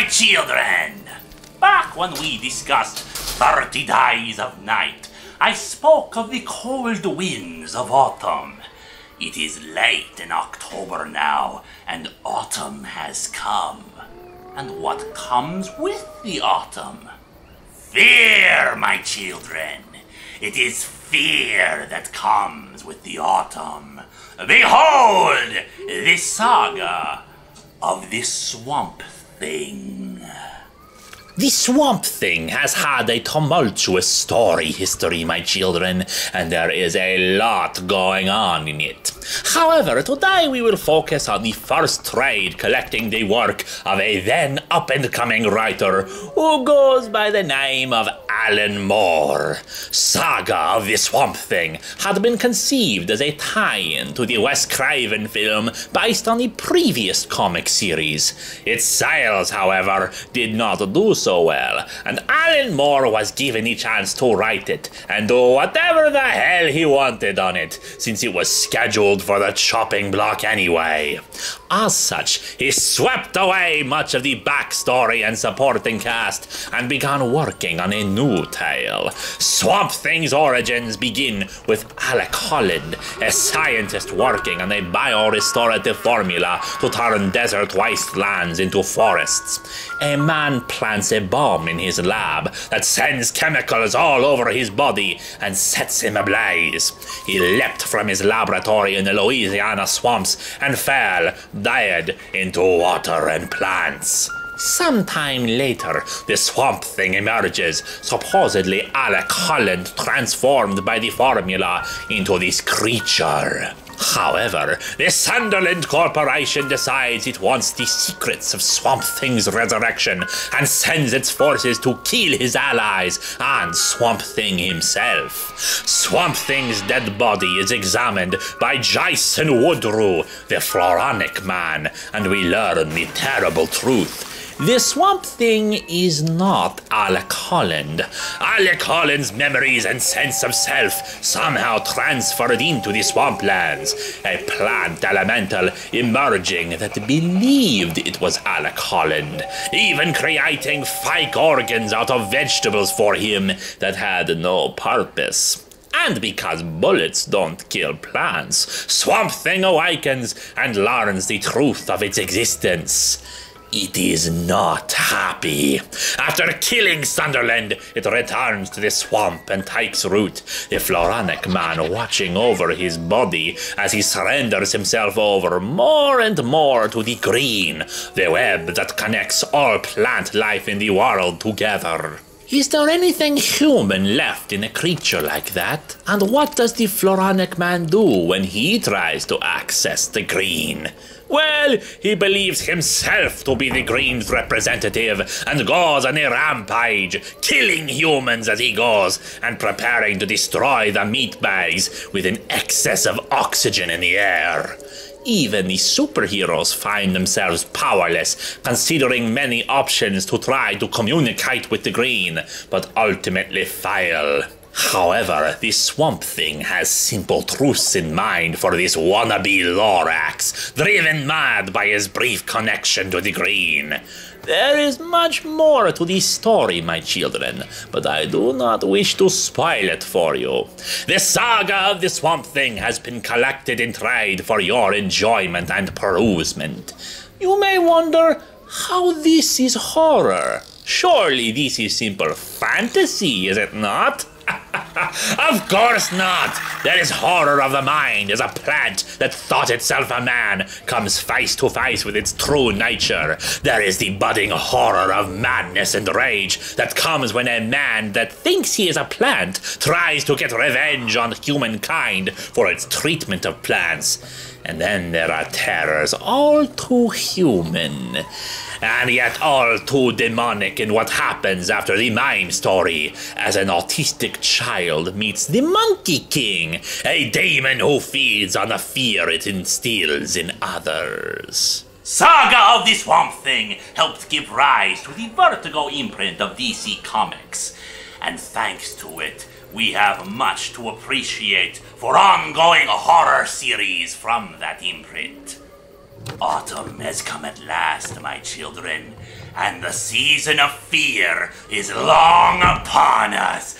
my children! Back when we discussed 30 Days of Night, I spoke of the cold winds of autumn. It is late in October now, and autumn has come. And what comes with the autumn? Fear, my children. It is fear that comes with the autumn. Behold, the saga of the Swamp Thing. The Swamp Thing has had a tumultuous story history, my children, and there is a lot going on in it. However, today we will focus on the first trade collecting the work of a then up-and-coming writer who goes by the name of Alan Moore. Saga of the Swamp Thing had been conceived as a tie-in to the Wes Craven film based on the previous comic series. Its sales, however, did not do so well, and Alan Moore was given the chance to write it and do whatever the hell he wanted on it, since it was scheduled for the chopping block anyway. As such, he swept away much of the backstory and supporting cast and began working on a new tale. Swamp Thing's origins begin with Alec Holland, a scientist working on a biorestorative formula to turn desert wastelands into forests. A man plants a bomb in his lab that sends chemicals all over his body and sets him ablaze. He leapt from his laboratory in the Louisiana swamps and fell, dead, into water and plants. Sometime later, the Swamp Thing emerges, supposedly Alec Holland transformed by the formula into this creature. However, the Sunderland Corporation decides it wants the secrets of Swamp Thing's resurrection and sends its forces to kill his allies and Swamp Thing himself. Swamp Thing's dead body is examined by Jason Woodrue, the Floronic Man, and we learn the terrible truth. The Swamp Thing is not Alec Holland. Alec Holland's memories and sense of self somehow transferred into the swamplands. A plant elemental emerging that believed it was Alec Holland, even creating fake organs out of vegetables for him that had no purpose. And because bullets don't kill plants, Swamp Thing awakens and learns the truth of its existence. It is not happy. After killing Sunderland, it returns to the swamp and takes root, the Floronic Man watching over his body as he surrenders himself over more and more to the green, the web that connects all plant life in the world together. Is there anything human left in a creature like that? And what does the Floronic Man do when he tries to access the green? Well, he believes himself to be the green's representative and goes on a rampage, killing humans as he goes and preparing to destroy the meat bags with an excess of oxygen in the air. Even the superheroes find themselves powerless, considering many options to try to communicate with the green, but ultimately fail. However, the Swamp Thing has simple truths in mind for this wannabe Lorax, driven mad by his brief connection to the green. There is much more to this story, my children, but I do not wish to spoil it for you. The saga of the Swamp Thing has been collected in trade for your enjoyment and perusement. You may wonder how this is horror. Surely this is simple fantasy, is it not? Of course not! There is horror of the mind as a plant that thought itself a man comes face to face with its true nature. There is the budding horror of madness and rage that comes when a man that thinks he is a plant tries to get revenge on humankind for its treatment of plants. And then there are terrors all too human, and yet all too demonic in what happens after the mime story, as an autistic child meets the Monkey King, a demon who feeds on the fear it instills in others. Saga of the Swamp Thing helped give rise to the Vertigo imprint of DC Comics, and thanks to it, we have much to appreciate for ongoing horror series from that imprint. Autumn has come at last, my children, and the season of fear is long upon us.